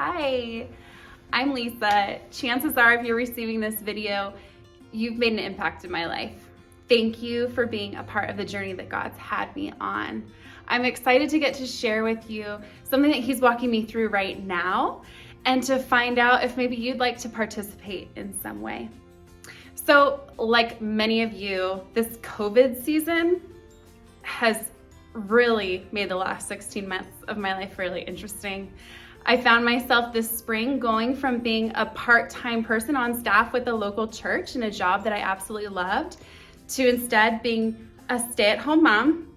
Hi, I'm Lisa. Chances are if you're receiving this video, you've made an impact in my life. Thank you for being a part of the journey that God's had me on. I'm excited to get to share with you something that He's walking me through right now and to find out if maybe you'd like to participate in some way. So, like many of you, this COVID season has really made the last 16 months of my life really interesting. I found myself this spring going from being a part-time person on staff with a local church in a job that I absolutely loved to instead being a stay-at-home mom,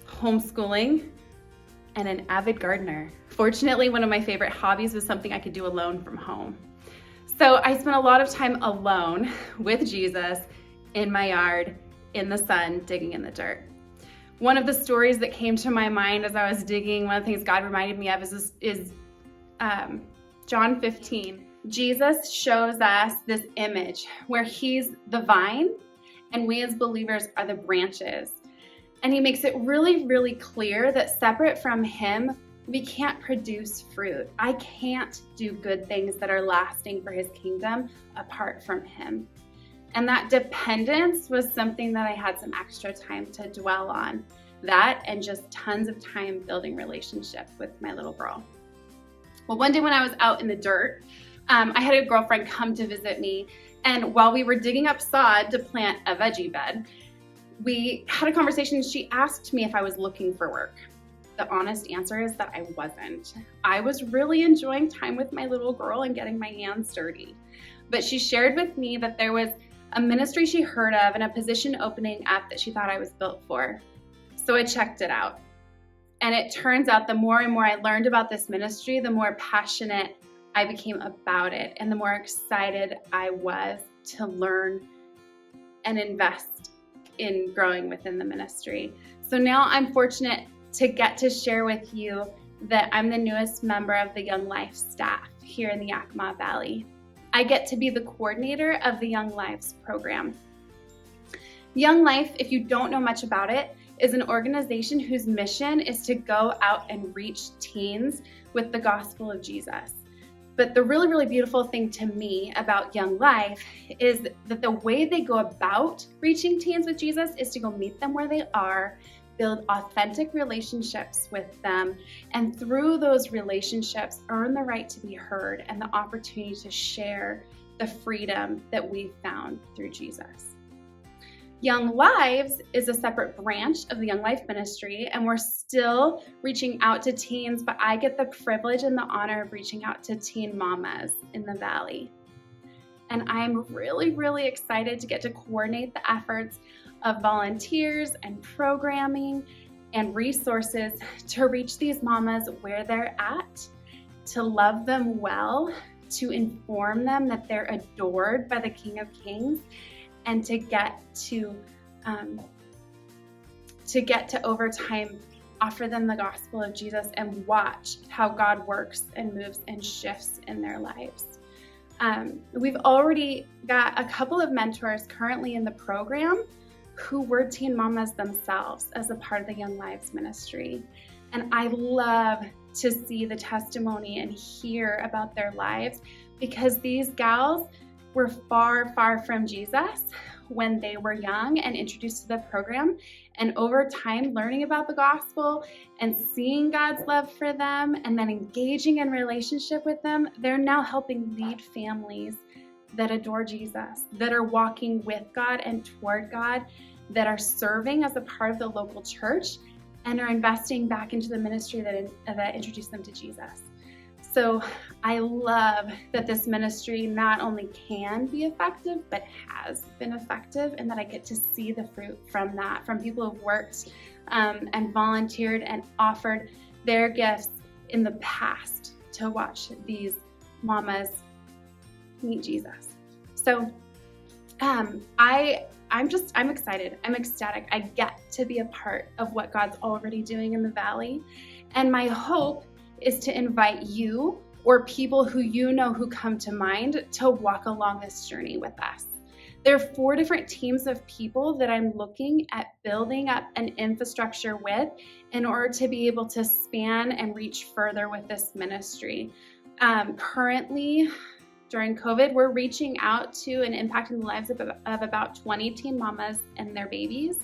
homeschooling, and an avid gardener. Fortunately, one of my favorite hobbies was something I could do alone from home. So I spent a lot of time alone with Jesus in my yard, in the sun, digging in the dirt. One of the stories that came to my mind as I was digging, one of the things God reminded me of is John 15. Jesus shows us this image where He's the vine and we as believers are the branches. And He makes it really, really clear that separate from Him, we can't produce fruit. I can't do good things that are lasting for His kingdom apart from Him. And that dependence was something that I had some extra time to dwell on. That and just tons of time building relationship with my little girl. Well, one day when I was out in the dirt, I had a girlfriend come to visit me. And while we were digging up sod to plant a veggie bed, we had a conversation. She asked me if I was looking for work. The honest answer is that I wasn't. I was really enjoying time with my little girl and getting my hands dirty. But she shared with me that there was a ministry she heard of and a position opening up that she thought I was built for. So I checked it out. And it turns out the more and more I learned about this ministry, the more passionate I became about it and the more excited I was to learn and invest in growing within the ministry. So now I'm fortunate to get to share with you that I'm the newest member of the YoungLives staff here in the Yakima Valley. I get to be the coordinator of the YoungLives program. YoungLife, if you don't know much about it, is an organization whose mission is to go out and reach teens with the gospel of Jesus. But the really, really beautiful thing to me about YoungLife is that the way they go about reaching teens with Jesus is to go meet them where they are, build authentic relationships with them, and through those relationships, earn the right to be heard and the opportunity to share the freedom that we've found through Jesus. YoungLives is a separate branch of the YoungLife ministry, and we're still reaching out to teens, but I get the privilege and the honor of reaching out to teen mamas in the Valley. And I'm really, really excited to get to coordinate the efforts of volunteers and programming and resources to reach these mamas where they're at, to love them well, to inform them that they're adored by the King of Kings, and to get to over time offer them the gospel of Jesus and watch how God works and moves and shifts in their lives. We've already got a couple of mentors currently in the program who were teen mamas themselves as a part of the YoungLives ministry. And I love to see the testimony and hear about their lives because these gals were far, far from Jesus when they were young and introduced to the program. And over time, learning about the gospel and seeing God's love for them and then engaging in relationship with them, they're now helping lead families that adore Jesus, that are walking with God and toward God, that are serving as a part of the local church and are investing back into the ministry that introduced them to Jesus. So I love that this ministry not only can be effective, but has been effective, and that I get to see the fruit from that, from people who've worked and volunteered and offered their gifts in the past to watch these mamas meet Jesus. So I'm excited. I'm ecstatic. I get to be a part of what God's already doing in the Valley. And my hope is to invite you or people who you know who come to mind to walk along this journey with us. There are 4 different teams of people that I'm looking at building up an infrastructure with in order to be able to span and reach further with this ministry. Currently, during COVID, we're reaching out to and impacting the lives of about 20 teen mamas and their babies.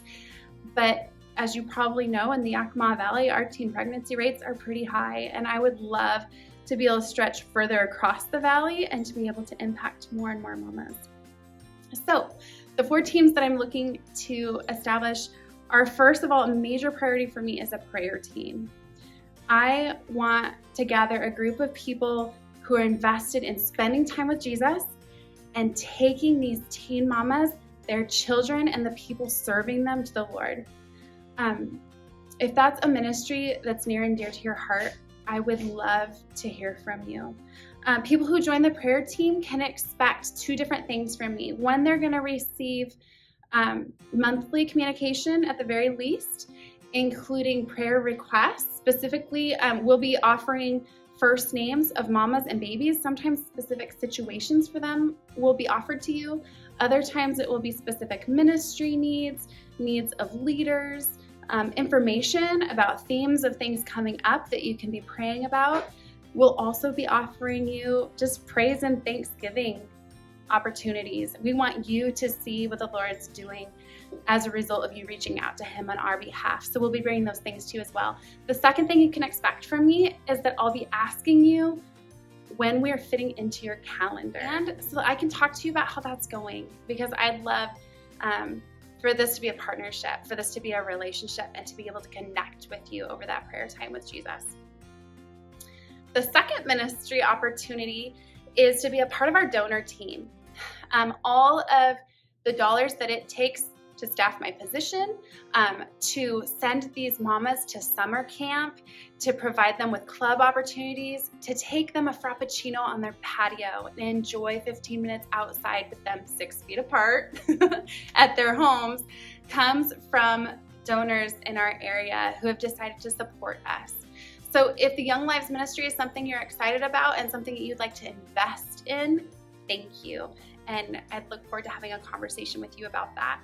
But as you probably know, in the Yakima Valley, our teen pregnancy rates are pretty high, and I would love to be able to stretch further across the valley and to be able to impact more and more mamas. So the 4 teams that I'm looking to establish are, first of all, a major priority for me is a prayer team. I want to gather a group of people who are invested in spending time with Jesus and taking these teen mamas, their children, and the people serving them to the Lord. If that's a ministry that's near and dear to your heart, I would love to hear from you. People who join the prayer team can expect 2 different things from me. One, they're going to receive monthly communication at the very least, including prayer requests. Specifically, we'll be offering first names of mamas and babies. Sometimes specific situations for them will be offered to you. Other times it will be specific ministry needs of leaders, information about themes of things coming up that you can be praying about. We'll also be offering you just praise and thanksgiving opportunities. We want you to see what the Lord's doing as a result of you reaching out to Him on our behalf. So we'll be bringing those things to you as well. The second thing you can expect from me is that I'll be asking you when we're fitting into your calendar. And so I can talk to you about how that's going, because I'd love for this to be a partnership, for this to be a relationship, and to be able to connect with you over that prayer time with Jesus. The second ministry opportunity is to be a part of our donor team. All of the dollars that it takes to staff my position, to send these mamas to summer camp, to provide them with club opportunities, to take them a Frappuccino on their patio and enjoy 15 minutes outside with them 6 feet apart at their homes, comes from donors in our area who have decided to support us. So if the YoungLives ministry is something you're excited about and something that you'd like to invest in, thank you. And I'd look forward to having a conversation with you about that.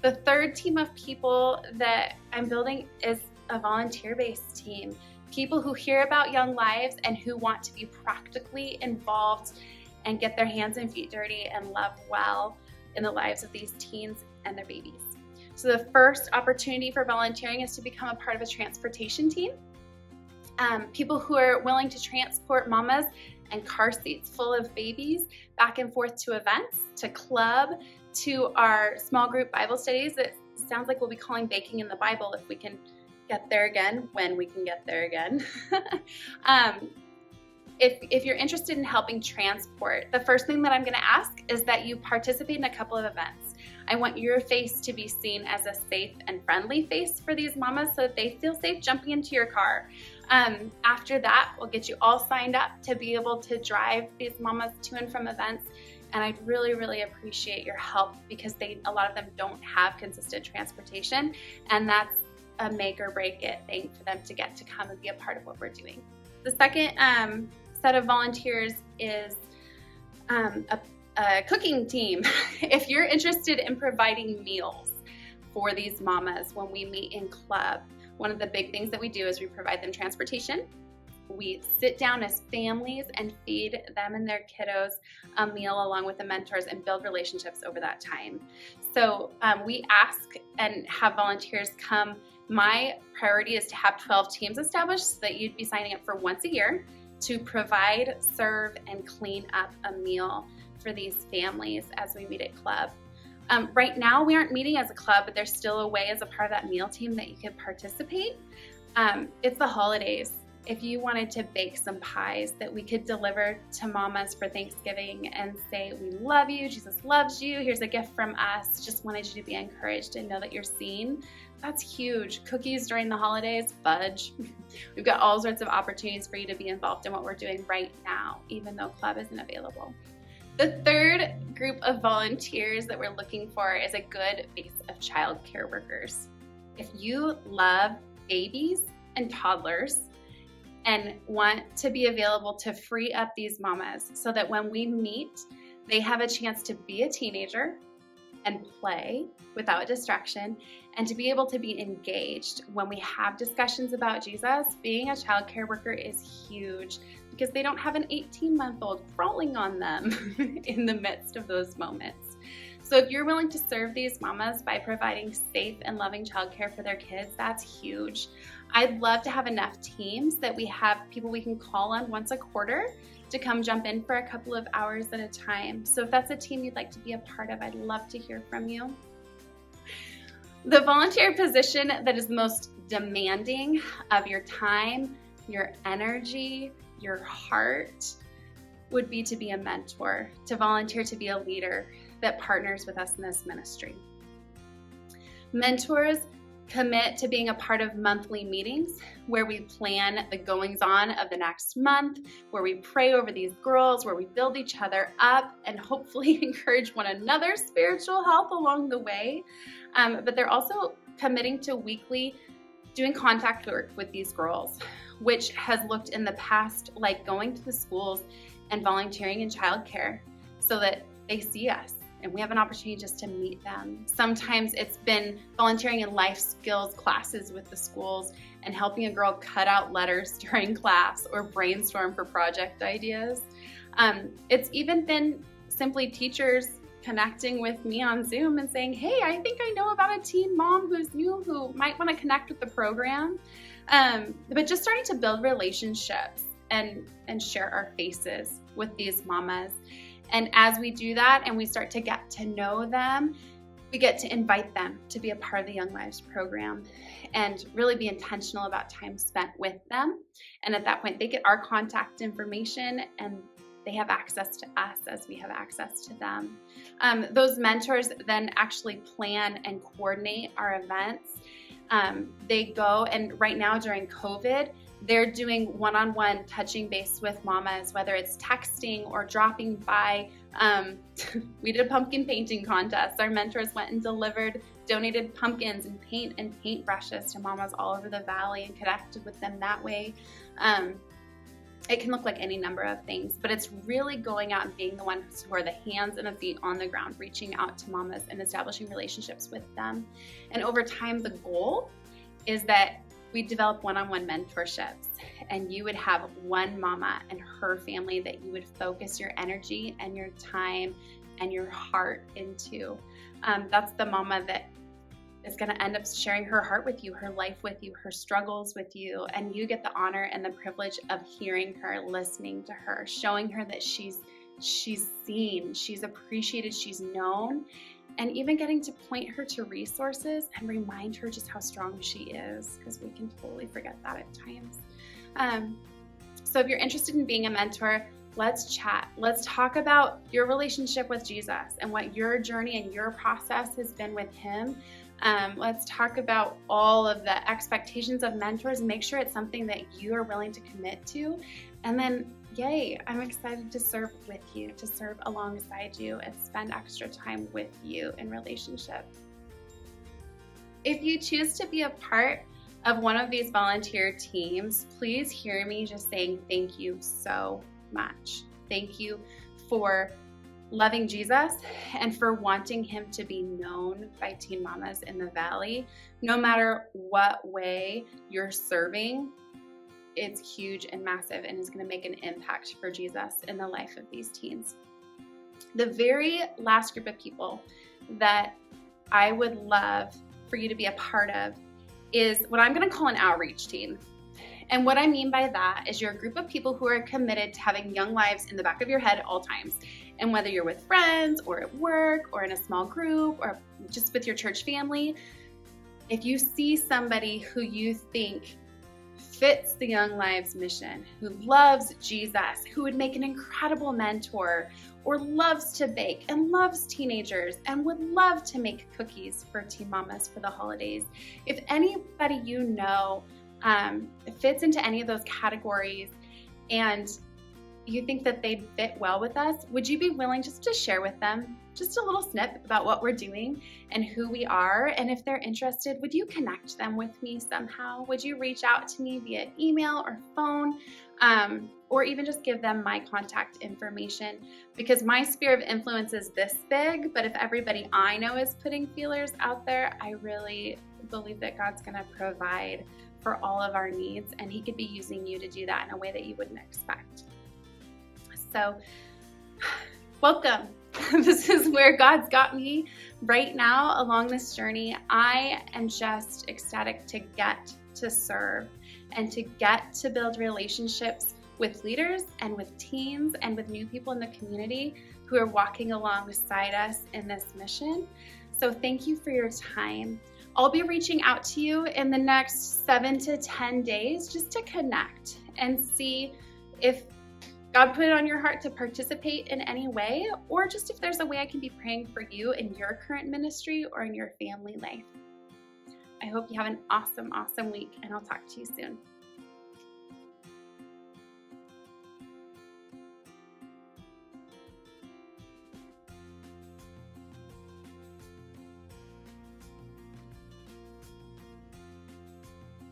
The third team of people that I'm building is a volunteer-based team. People who hear about YoungLives and who want to be practically involved and get their hands and feet dirty and love well in the lives of these teens and their babies. So the first opportunity for volunteering is to become a part of a transportation team. People who are willing to transport mamas and car seats full of babies back and forth to events, to club, to our small group Bible studies. It sounds like we'll be calling Baking in the Bible if we can get there again, when we can get there again. If you're interested in helping transport, the first thing that I'm going to ask is that you participate in a couple of events. I want your face to be seen as a safe and friendly face for these mamas so that they feel safe jumping into your car. After that, we'll get you all signed up to be able to drive these mamas to and from events. And I'd really, really appreciate your help, because a lot of them don't have consistent transportation, and that's a make or break it thing for them to get to come and be a part of what we're doing. The second set of volunteers is a cooking team. If you're interested in providing meals for these mamas when we meet in club, one of the big things that we do is we provide them transportation. We sit down as families and feed them and their kiddos a meal along with the mentors and build relationships over that time. So we ask and have volunteers come. My priority is to have 12 teams established so that you'd be signing up for once a year to provide, serve, and clean up a meal for these families as we meet at club. Right now, we aren't meeting as a club, but there's still a way as a part of that meal team that you can participate. It's the holidays. If you wanted to bake some pies that we could deliver to mamas for Thanksgiving and say, we love you, Jesus loves you, here's a gift from us, just wanted you to be encouraged and know that you're seen. That's huge. Cookies during the holidays, fudge. We've got all sorts of opportunities for you to be involved in what we're doing right now, even though club isn't available. The third group of volunteers that we're looking for is a good base of child care workers. If you love babies and toddlers and want to be available to free up these mamas so that when we meet, they have a chance to be a teenager and play without distraction, and to be able to be engaged when we have discussions about Jesus. Being a child care worker is huge because they don't have an 18-month-old crawling on them in the midst of those moments. So if you're willing to serve these mamas by providing safe and loving childcare for their kids, that's huge. I'd love to have enough teams that we have people we can call on once a quarter to come jump in for a couple of hours at a time. So if that's a team you'd like to be a part of, I'd love to hear from you. The volunteer position that is most demanding of your time, your energy, your heart would be to be a mentor, to volunteer to be a leader that partners with us in this ministry. Mentors commit to being a part of monthly meetings where we plan the goings-on of the next month, where we pray over these girls, where we build each other up and hopefully encourage one another's spiritual health along the way. But they're also committing to weekly doing contact work with these girls, which has looked in the past like going to the schools and volunteering in childcare so that they see us and we have an opportunity just to meet them. Sometimes it's been volunteering in life skills classes with the schools and helping a girl cut out letters during class or brainstorm for project ideas. It's even been simply teachers connecting with me on Zoom and saying, hey, I think I know about a teen mom who's new who might want to connect with the program. But just starting to build relationships and share our faces with these mamas. And as we do that and we start to get to know them, we get to invite them to be a part of the YoungLives program and really be intentional about time spent with them. And at that point, they get our contact information and they have access to us as we have access to them. Those mentors then actually plan and coordinate our events. They go, and right now during COVID, they're doing one-on-one touching base with mamas, whether it's texting or dropping by. We did a pumpkin painting contest. Our mentors went and donated pumpkins and paintbrushes to mamas all over the valley and connected with them that way. It can look like any number of things, but it's really going out and being the ones who are the hands and the feet on the ground, reaching out to mamas and establishing relationships with them. And over time, the goal is that we develop one-on-one mentorships and you would have one mama and her family that you would focus your energy and your time and your heart into. That's the mama that is going to end up sharing her heart with you, her life with you, her struggles with you, and you get the honor and the privilege of hearing her, listening to her, showing her that she's seen, she's appreciated, she's known, and even getting to point her to resources and remind her just how strong she is, because we can totally forget that at times. So if you're interested in being a mentor, let's chat. Let's talk about your relationship with Jesus and what your journey and your process has been with him. Let's talk about all of the expectations of mentors and make sure it's something that you are willing to commit to. And then, yay, I'm excited to serve with you, to serve alongside you and spend extra time with you in relationship. If you choose to be a part of one of these volunteer teams, please hear me just saying thank you so much. Thank you for loving Jesus and for wanting him to be known by teen mamas in the valley. No matter what way you're serving, it's huge and massive and is going to make an impact for Jesus in the life of these teens. The very last group of people that I would love for you to be a part of is what I'm going to call an outreach team. And what I mean by that is you're a group of people who are committed to having YoungLives in the back of your head at all times. And whether you're with friends or at work or in a small group or just with your church family, if you see somebody who you think fits the YoungLives mission, who loves Jesus, who would make an incredible mentor, or loves to bake and loves teenagers and would love to make cookies for teen mamas for the holidays, if anybody you know fits into any of those categories and you think that they'd fit well with us, would you be willing just to share with them just a little snip about what we're doing and who we are? And if they're interested, would you connect them with me somehow? Would you reach out to me via email or phone, or even just give them my contact information? Because my sphere of influence is this big, but if everybody I know is putting feelers out there, I really believe that God's going to provide for all of our needs, and He could be using you to do that in a way that you wouldn't expect. So, welcome. This is where God's got me right now along this journey. I am just ecstatic to get to serve and to get to build relationships with leaders and with teams and with new people in the community who are walking alongside us in this mission. So thank you for your time. I'll be reaching out to you in the next 7 to 10 days just to connect and see if God put it on your heart to participate in any way, or just if there's a way I can be praying for you in your current ministry or in your family life. I hope you have an awesome, awesome week, and I'll talk to you soon.